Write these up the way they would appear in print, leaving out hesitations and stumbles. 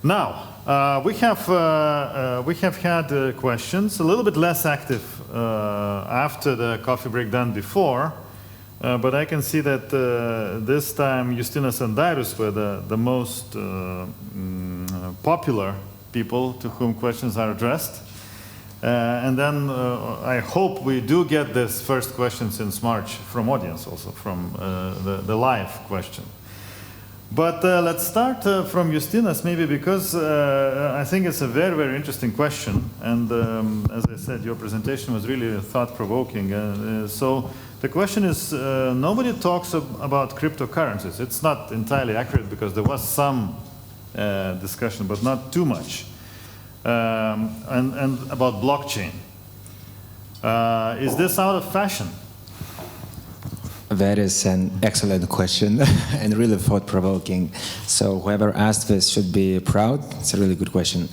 Now, we have had questions, a little bit less active after the coffee break than before, but I can see that this time Justinas and Darius were the most popular people to whom questions are addressed. And then I hope we do get this first question since March from audience also, from the live question. But let's start from Justinas, maybe, because I think it's a very, very interesting question. And as I said, your presentation was really thought-provoking. So the question is, nobody talks about cryptocurrencies. It's not entirely accurate because there was some discussion, but not too much. And about blockchain. Is this out of fashion? That is an excellent question and really thought-provoking. So whoever asked this should be proud. It's a really good question.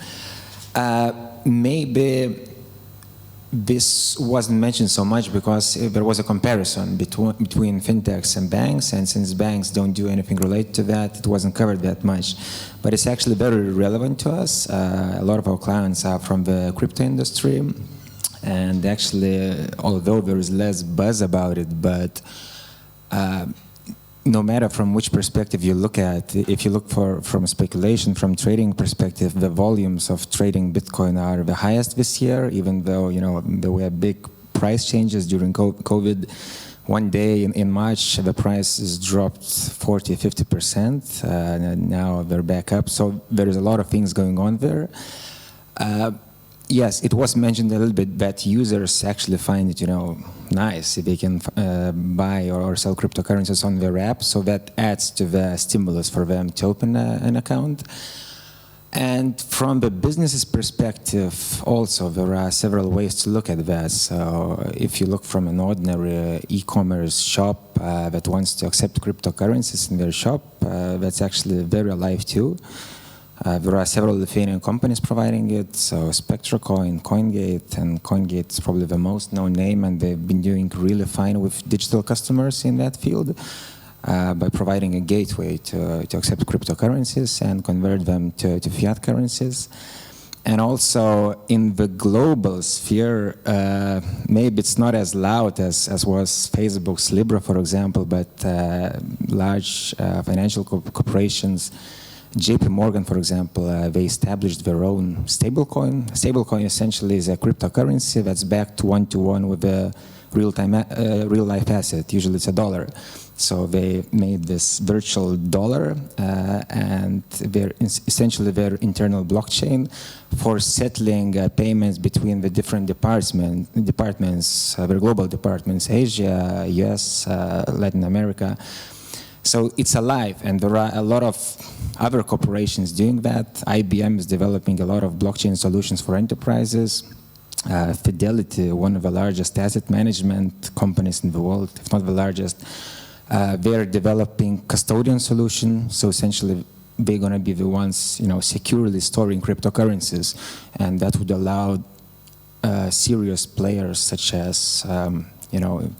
Maybe this wasn't mentioned so much because there was a comparison between FinTechs and banks, and since banks don't do anything related to that, it wasn't covered that much. But it's actually very relevant to us. A lot of our clients are from the crypto industry, and actually, although there is less buzz about it, but no matter from which perspective you look at, if you look from speculation, from trading perspective, the volumes of trading Bitcoin are the highest this year, even though, you know, there were big price changes during COVID. One day in March, the prices dropped 40–50%, and now they're back up. So there is a lot of things going on there. Yes, it was mentioned a little bit that users actually find it, you know, nice if they can buy or sell cryptocurrencies on their app. So that adds to the stimulus for them to open an account. And from the business's perspective, also there are several ways to look at that. So if you look from an ordinary e-commerce shop that wants to accept cryptocurrencies in their shop, that's actually very alive too. There are several Lithuanian companies providing it, so SpectraCoin, CoinGate, and CoinGate is probably the most known name, and they've been doing really fine with digital customers in that field by providing a gateway to accept cryptocurrencies and convert them to fiat currencies. And also in the global sphere, maybe it's not as loud as was Facebook's Libra, for example, but large financial corporations, JP Morgan, for example, they established their own stablecoin. Stablecoin essentially is a cryptocurrency that's backed one-to-one with a real-life asset. Usually it's $1. So they made this virtual dollar, and they're essentially their internal blockchain for settling payments between the different departments, their global departments, Asia, US, Latin America. So it's alive, and there are a lot of other corporations doing that. IBM is developing a lot of blockchain solutions for enterprises. Fidelity, one of the largest asset management companies in the world, if not the largest, they're developing custodian solutions. So essentially, they're going to be the ones, you know, securely storing cryptocurrencies, and that would allow serious players such as, you know,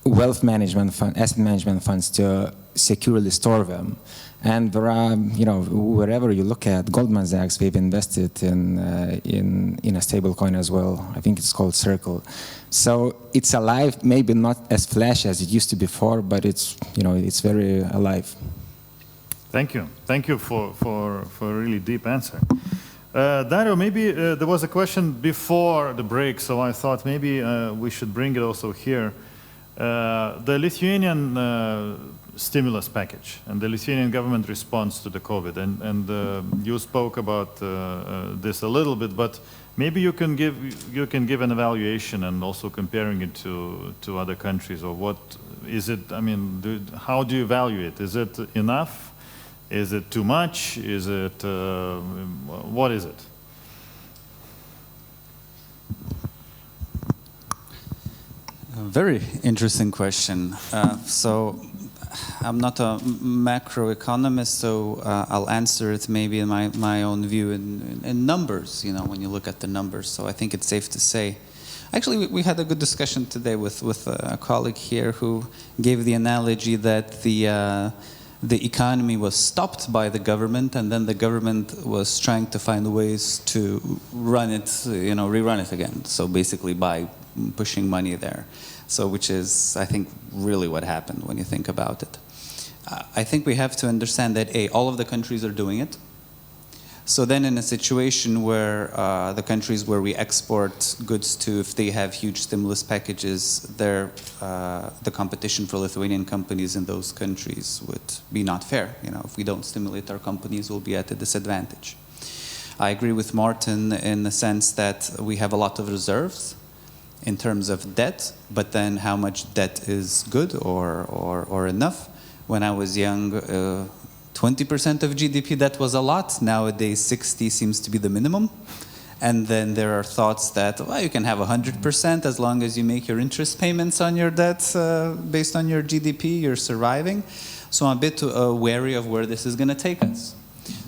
wealth management fund, asset management funds to securely store them. And there are, you know, wherever you look at, Goldman Sachs, they've invested in a stable coin as well. I think it's called Circle. So it's alive, maybe not as flashy as it used to before, but it's, you know, it's very alive. Thank you. Thank you for a really deep answer. Dario, maybe there was a question before the break, so I thought maybe we should bring it also here. The Lithuanian stimulus package and the Lithuanian government response to the COVID, and you spoke about this a little bit, but maybe you can give an evaluation and also comparing it to other countries, or what is it? I mean, how do you evaluate? Is it enough? Is it too much? Is it what is it? Very interesting question. So I'm not a macroeconomist, so I'll answer it maybe in my own view in numbers, you know, when you look at the numbers. So I think it's safe to say. Actually, we had a good discussion today with a colleague here who gave the analogy that the the economy was stopped by the government, and then the government was trying to find ways to run it, rerun it again. So basically by pushing money there. So which is, I think, really what happened when you think about it. I think we have to understand that all of the countries are doing it. So then in a situation where the countries where we export goods to, if they have huge stimulus packages, the competition for Lithuanian companies in those countries would be not fair. If we don't stimulate our companies, we'll be at a disadvantage. I agree with Morten in the sense that we have a lot of reserves in terms of debt, but then how much debt is good or enough. When I was young, 20% of GDP, that was a lot. Nowadays, 60 seems to be the minimum. And then there are thoughts that, well, you can have 100% as long as you make your interest payments on your debt based on your GDP, you're surviving. So I'm a bit wary of where this is going to take us.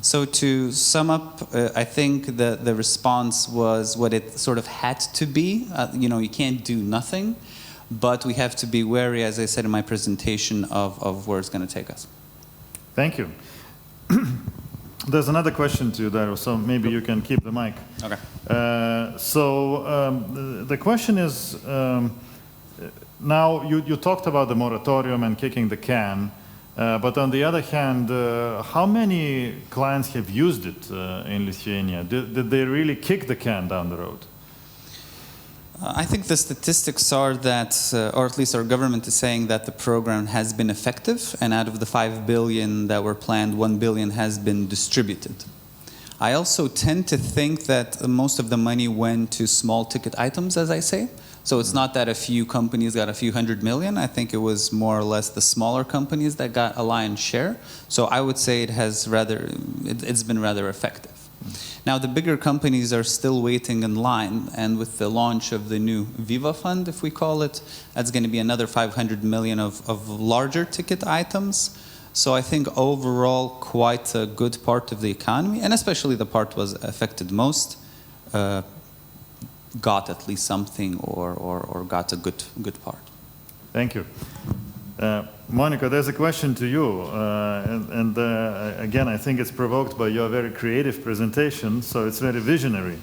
So to sum up, I think the response was what it sort of had to be. You can't do nothing, but we have to be wary, as I said in my presentation, of where it's going to take us. Thank you. There's another question to you, Darius, so maybe you can keep the mic. Okay. The question is, now you talked about the moratorium and kicking the can, but on the other hand, how many clients have used it in Lithuania? Did they really kick the can down the road? I think the statistics are that, or at least our government is saying that the program has been effective, and out of the 5 billion that were planned, 1 billion has been distributed. I also tend to think that most of the money went to small ticket items, as I say. So it's not that a few companies got a few 100 million. I think it was more or less the smaller companies that got a lion's share. So I would say it's been rather effective. Now, the bigger companies are still waiting in line, and with the launch of the new Viva Fund, if we call it, that's going to be another 500 million of larger ticket items. So I think overall quite a good part of the economy, and especially the part was affected most, got at least something or got a good part. Thank you. Monika, there's a question to you, and again, I think it's provoked by your very creative presentation, so it's very visionary.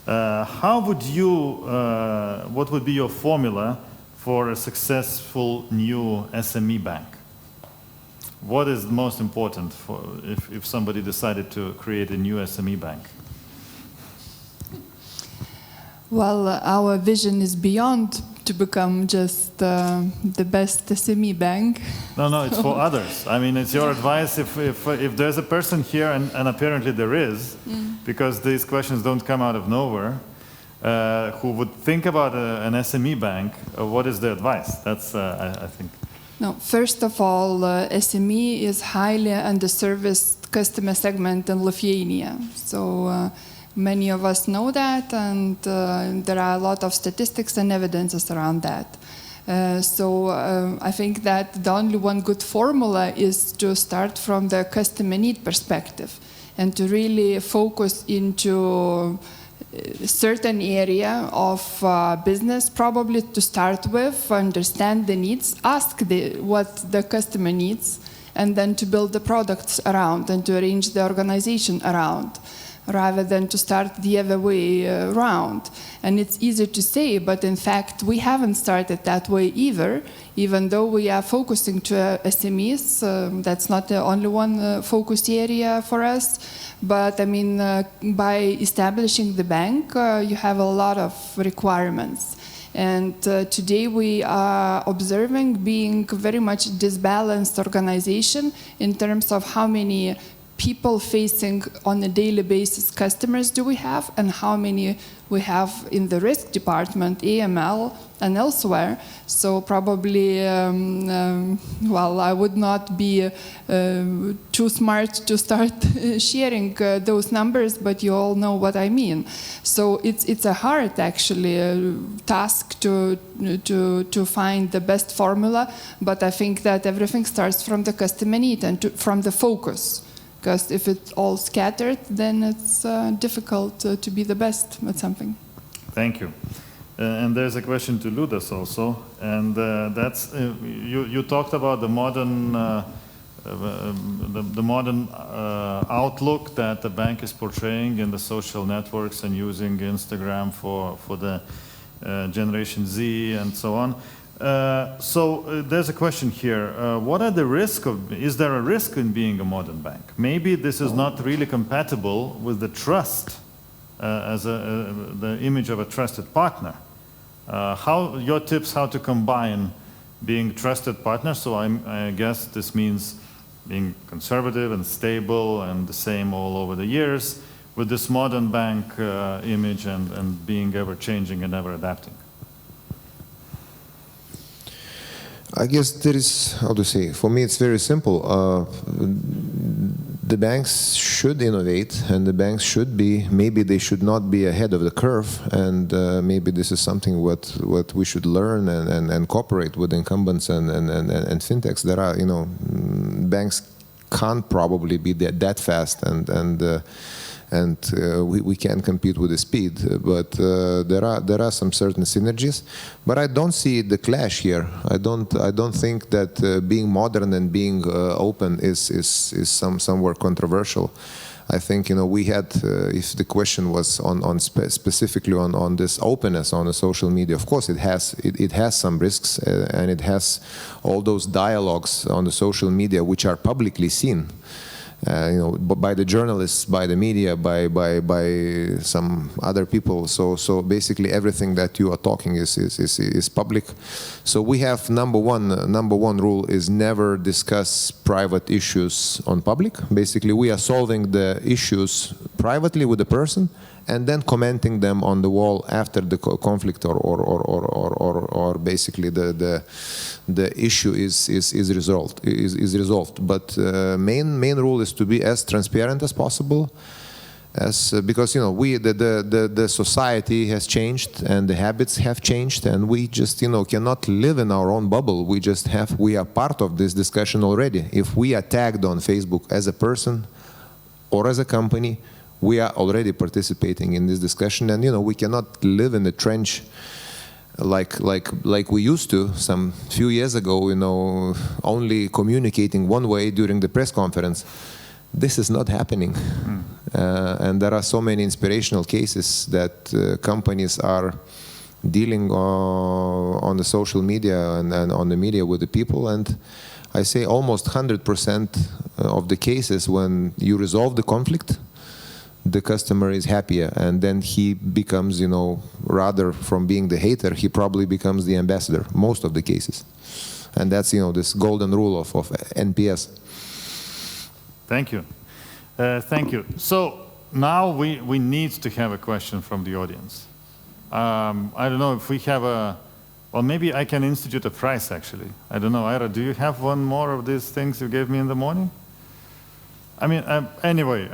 How would you, what would be your formula for a successful new SME bank? What is most important for if somebody decided to create a new SME bank? Well, our vision is beyond to become just the best SME bank. No, it's for others. I mean, it's your advice if there's a person here, and apparently there is, because these questions don't come out of nowhere, who would think about an SME bank, what is the advice? That's, I think. No, first of all, SME is highly underserviced customer segment in Lithuania. So many of us know that, and there are a lot of statistics and evidences around that. So I think that the only one good formula is to start from the customer need perspective and to really focus into a certain area of business, probably to start with, understand the needs, ask what the customer needs, and then to build the products around and to arrange the organization around, rather than to start the other way around. And it's easy to say, but in fact, we haven't started that way either, even though we are focusing to SMEs. That's not the only one focus area for us. But I mean, by establishing the bank, you have a lot of requirements. And today we are observing being very much disbalanced organization in terms of how many people facing on a daily basis customers do we have, and how many we have in the risk department, AML, and elsewhere. So probably, well, I would not be too smart to start sharing those numbers, but you all know what I mean. So it's a hard, actually, task to find the best formula, but I think that everything starts from the customer need and from the focus. Because if it's all scattered, then it's difficult to be the best at something. Thank you. And there's a question to Liudas also, and that's you talked about the modern the modern outlook that the bank is portraying in the social networks and using Instagram for the Generation Z and so on. So there's a question here. What are the risks of, is there a risk in being a modern bank? Maybe this is not really compatible with the trust as the image of a trusted partner. Your tips how to combine being trusted partner, so I guess this means being conservative and stable and the same all over the years, with this modern bank image and being ever changing and ever adapting. I guess there is, how to say, for me it's very simple. The banks should innovate, and the banks should be, maybe they should not be ahead of the curve, and maybe this is something what we should learn and cooperate with incumbents and FinTechs. There are, banks can't probably be that fast, and we can compete with the speed, but there are some certain synergies. But I don't see the clash here. I don't think that being modern and being open is somewhere controversial. I think we had, if the question was on specifically on this openness on the social media, of course it has some risks, and it has all those dialogues on the social media which are publicly seen. By the journalists, by the media, by some other people. So basically everything that you are talking is public. So we have number one rule is never discuss private issues on public. Basically we are solving the issues privately with the person, and then commenting them on the wall after the conflict or basically the issue is resolved. But main rule is to be as transparent as possible, because the society has changed and the habits have changed, and we just cannot live in our own bubble. We are part of this discussion already. If we are tagged on Facebook as a person or as a company, we are already participating in this discussion, and we cannot live in the trench like we used to some few years ago, only communicating one way during the press conference. This is not happening. And there are so many inspirational cases that companies are dealing on the social media and on the media with the people, and I say almost 100% of the cases when you resolve the conflict, the customer is happier, and then he becomes, rather from being the hater, he probably becomes the ambassador, most of the cases. And that's, this golden rule of NPS. Thank you. Thank you. So now we need to have a question from the audience. I don't know if we have well, maybe I can institute a prize, actually. I don't know, Ira, do you have one more of these things you gave me in the morning? I mean, anyway,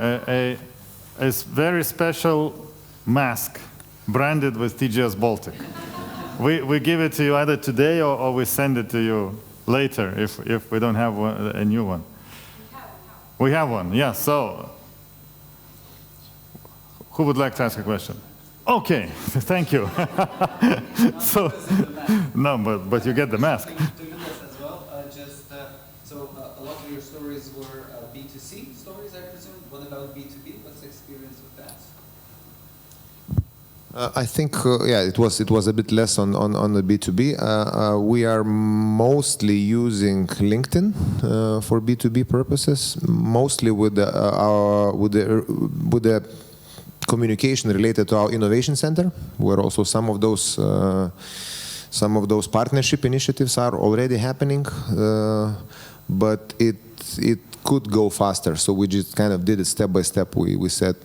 a very special mask branded with TGS Baltic. We give it to you either today or we send it to you later if we don't have a new one. We have one, yeah. So, who would like to ask a question? Okay, thank you. So, no, but you get the mask. To Liudas as well. So a lot of your stories were B2C stories, I presume. What about B2B? What's the experience with that? I think, it was a bit less on the B2B. We are mostly using LinkedIn for B2B purposes, mostly with the communication related to our innovation center, where also some of those partnership initiatives are already happening, but it could go faster. So we just kind of did it step by step. We said,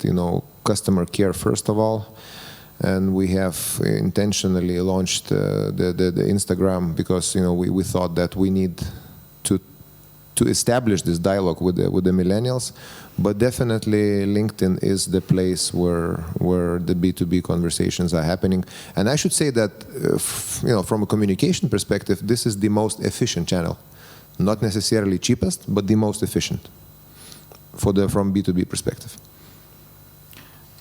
customer care first of all, and we have intentionally launched the Instagram because we thought that we need to establish this dialogue with the millennials. But definitely LinkedIn is the place where the B2B conversations are happening. And I should say that from a communication perspective, this is the most efficient channel. Not necessarily cheapest, but the most efficient from B2B perspective.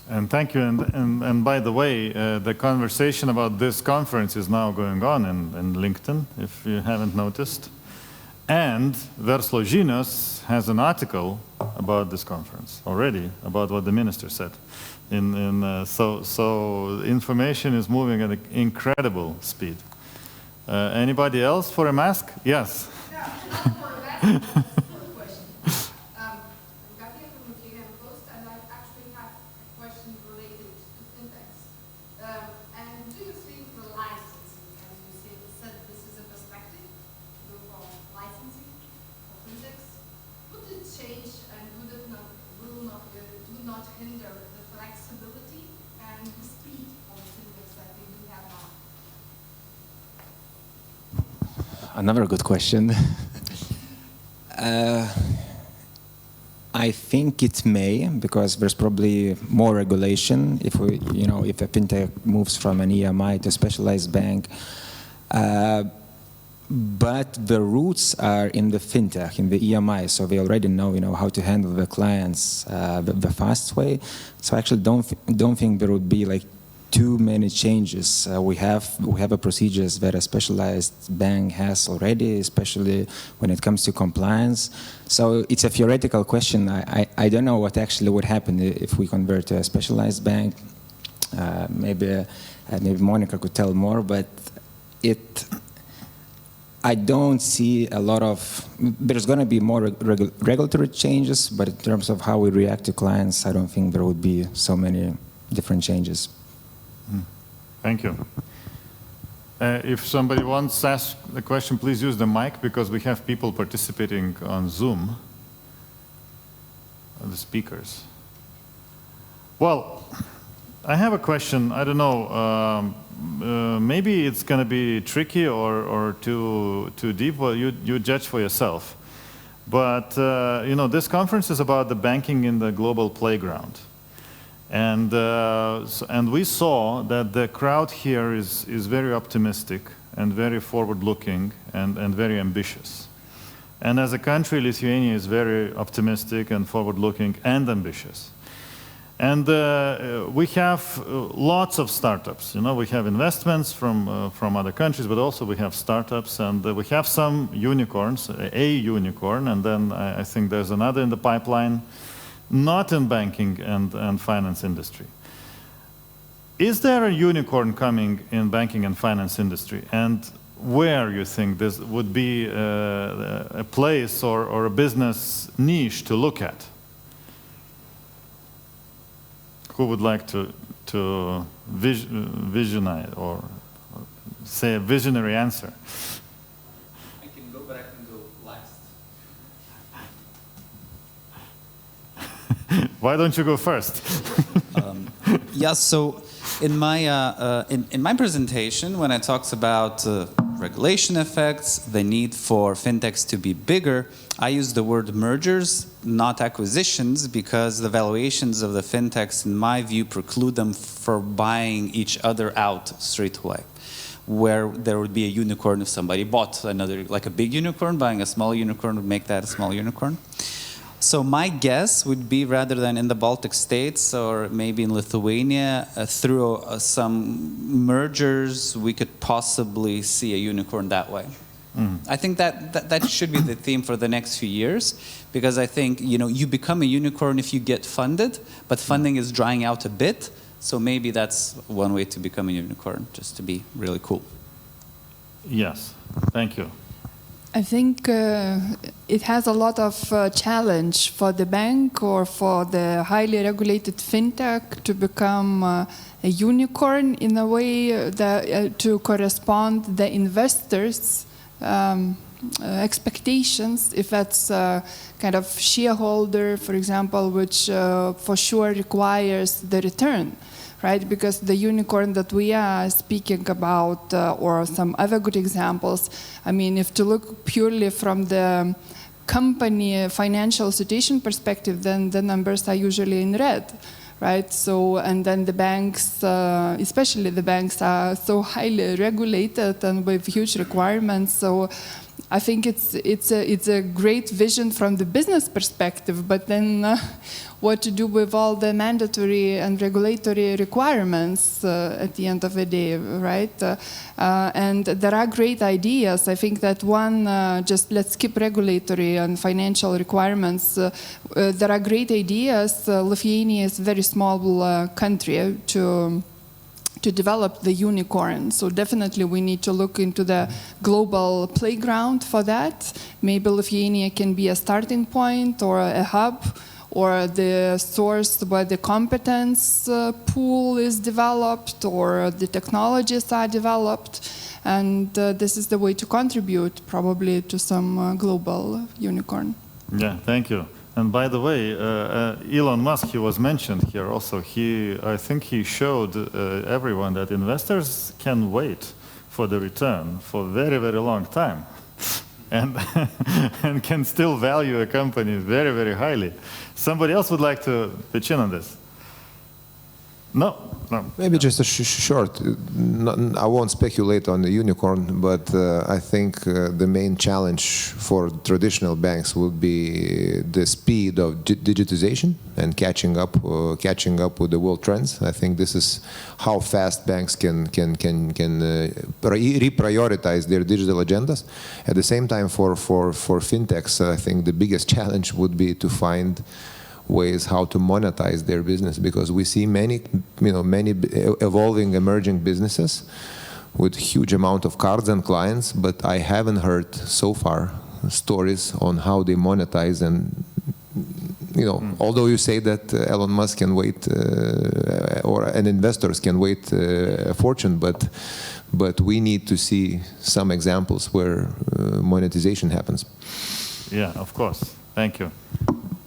And thank you. And by the way, the conversation about this conference is now going on in LinkedIn, if you haven't noticed. And Verslo žinios has an article about this conference already, about what the minister said. So information is moving at an incredible speed. Anybody else for a mask? Yes. Yeah, not for a mask. Question. Gabia from Lithuania Post, and I actually have a question related to FinTechs. And do you think the licensing, as you said, this is a perspective to go for licensing for FinTechs, would it change and would not hinder the flexibility and the speed of FinTechs that we do have now? Another good question. I think it may, because there's probably more regulation if we, if a fintech moves from an EMI to a specialized bank. But the roots are in the fintech, in the EMI, so they already know, how to handle the clients the fast way. So I actually don't think there would be like too many changes. We have a procedures that a specialized bank has already, especially when it comes to compliance. So it's a theoretical question. I don't know what actually would happen if we convert to a specialized bank. Maybe Monika could tell more, but I don't see a lot of. There's going to be more regulatory changes, but in terms of how we react to clients, I don't think there would be so many different changes. Thank you. If somebody wants to ask a question, please use the mic, because we have people participating on Zoom, the speakers. Well, I have a question. I don't know. Maybe it's going to be tricky or too deep. Well, you judge for yourself. But this conference is about the banking in the global playground. And we saw that the crowd here is very optimistic and very forward-looking and very ambitious. And as a country, Lithuania is very optimistic and forward-looking and ambitious. And we have lots of startups. We have investments from other countries, but also we have startups, and we have some unicorns, a unicorn, and then I think there's another in the pipeline. Not in banking and finance industry. Is there a unicorn coming in banking and finance industry? And where you think this would be a place or a business niche to look at? Who would like to visionize or say a visionary answer? I can go, but I can go last. Why don't you go first? Yeah, so in my presentation, when I talked about regulation effects, the need for fintechs to be bigger, I used the word mergers, not acquisitions, because the valuations of the fintechs, in my view, preclude them from buying each other out straight away. Where there would be a unicorn if somebody bought another, like a big unicorn, buying a small unicorn would make that a small unicorn. So my guess would be, rather than in the Baltic states or maybe in Lithuania, through some mergers, we could possibly see a unicorn that way. I think that should be the theme for the next few years, because I think you become a unicorn if you get funded, but funding is drying out a bit. So maybe that's one way to become a unicorn, just to be really cool. Yes, thank you. I think it has a lot of challenge for the bank or for the highly regulated fintech to become a unicorn in a way that to correspond the investors' expectations. If that's kind of shareholder, for example, which for sure requires the return. Right, because the unicorn that we are speaking about, or some other good examples, I mean, if to look purely from the company financial situation perspective, then the numbers are usually in red, right? So, and then the banks, especially the banks, are so highly regulated and with huge requirements. So I think it's a great vision from the business perspective, but then what to do with all the mandatory and regulatory requirements at the end of the day, right? And there are great ideas. I think that one, just let's skip regulatory and financial requirements. There are great ideas. Lithuania is a very small country to develop the unicorn. So definitely we need to look into the global playground for that. Maybe Lithuania can be a starting point or a hub or the source where the competence pool is developed or the technologies are developed. And this is the way to contribute probably to some global unicorn. Yeah, thank you. And by the way, Elon Musk, he was mentioned here also. I think he showed everyone that investors can wait for the return for a very, very long time. And, and can still value a company very, very highly. Somebody else would like to pitch in on this? No? No. Maybe just a short. I won't speculate on the unicorn, but I think the main challenge for traditional banks would be the speed of digitization and catching up with the world trends. I think this is how fast banks can reprioritize their digital agendas. At the same time, for FinTechs, I think the biggest challenge would be to find ways how to monetize their business, because we see many evolving, emerging businesses with huge amount of cards and clients, but I haven't heard so far stories on how they monetize. And although you say that Elon Musk can wait, and investors can wait a fortune, but we need to see some examples where monetization happens. Yeah, of course. Thank you.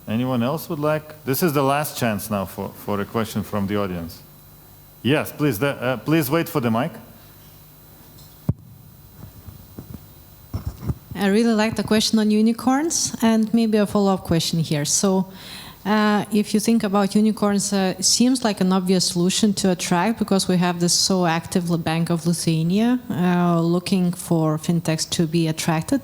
Anyone else would like? This is the last chance now for a question from the audience. Yes, please. Please wait for the mic. I really like the question on unicorns, and maybe a follow-up question here. So, if you think about unicorns, it seems like an obvious solution to attract, because we have this so active Bank of Lithuania looking for fintechs to be attracted.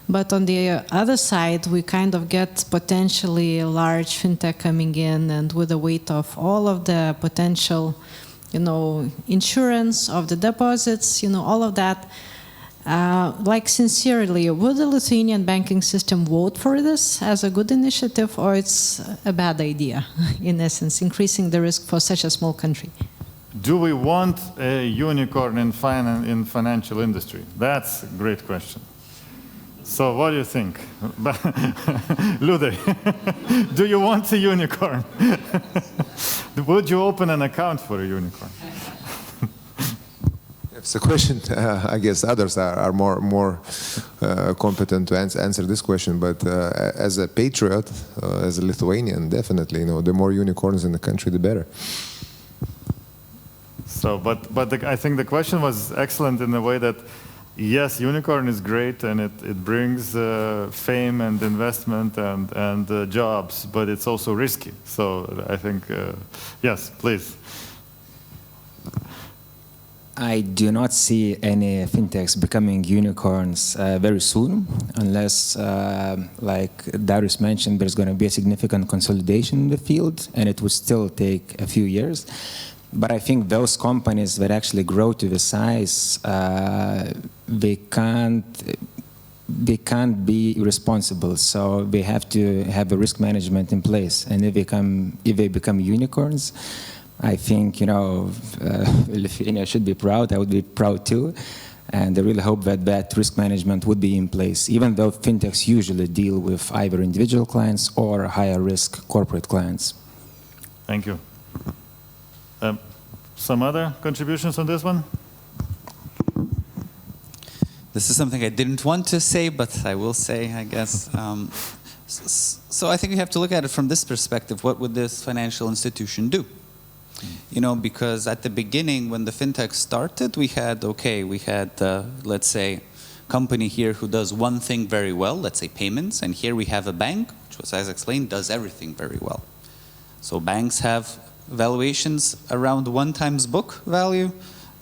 But on the other side, we kind of get potentially a large fintech coming in, and with the weight of all of the potential, insurance of the deposits, all of that. Like sincerely, would the Lithuanian banking system vote for this as a good initiative, or it's a bad idea, in essence, increasing the risk for such a small country? Do we want a unicorn in financial industry? That's a great question. So what do you think? Liudas, do you want a unicorn? Would you open an account for a unicorn? It's a question, I guess others are more competent to answer this question, but as a patriot, as a Lithuanian, definitely, the more unicorns in the country, the better. So, but I think the question was excellent in the way that, yes, unicorn is great, and it brings fame and investment and jobs, but it's also risky. So I think, yes, please. I do not see any fintechs becoming unicorns very soon, unless, like Darius mentioned, there's going to be a significant consolidation in the field, and it would still take a few years. But I think those companies that actually grow to the size, they can't be responsible. So they have to have a risk management in place. And if they become unicorns, I think Lithuania should be proud. I would be proud too. And I really hope that risk management would be in place, even though fintechs usually deal with either individual clients or higher risk corporate clients. Thank you. Some other contributions on this one? This is something I didn't want to say, but I will say, I guess. So I think we have to look at it from this perspective. What would this financial institution do? Because at the beginning, when the fintech started, we had, let's say, company here who does one thing very well, let's say payments, and here we have a bank, which was, as explained, does everything very well. So banks have valuations around 1 times book value.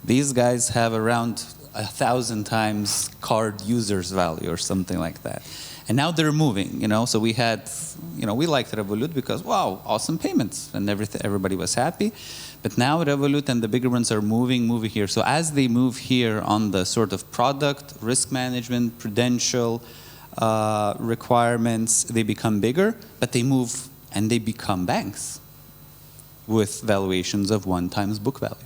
These guys have around 1,000 times card users value or something like that. And now they're moving, so we had, we liked Revolut because, wow, awesome payments, and everybody was happy. But now Revolut and the bigger ones are moving here. So as they move here on the sort of product, risk management, prudential requirements, they become bigger, but they move and they become banks with valuations of 1 times book value.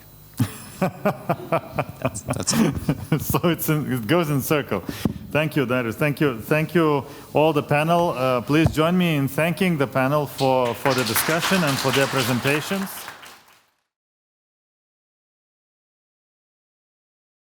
That's all. So it goes in circle. Thank you, Darius. Thank you all the panel. Please join me in thanking the panel for the discussion and for their presentations.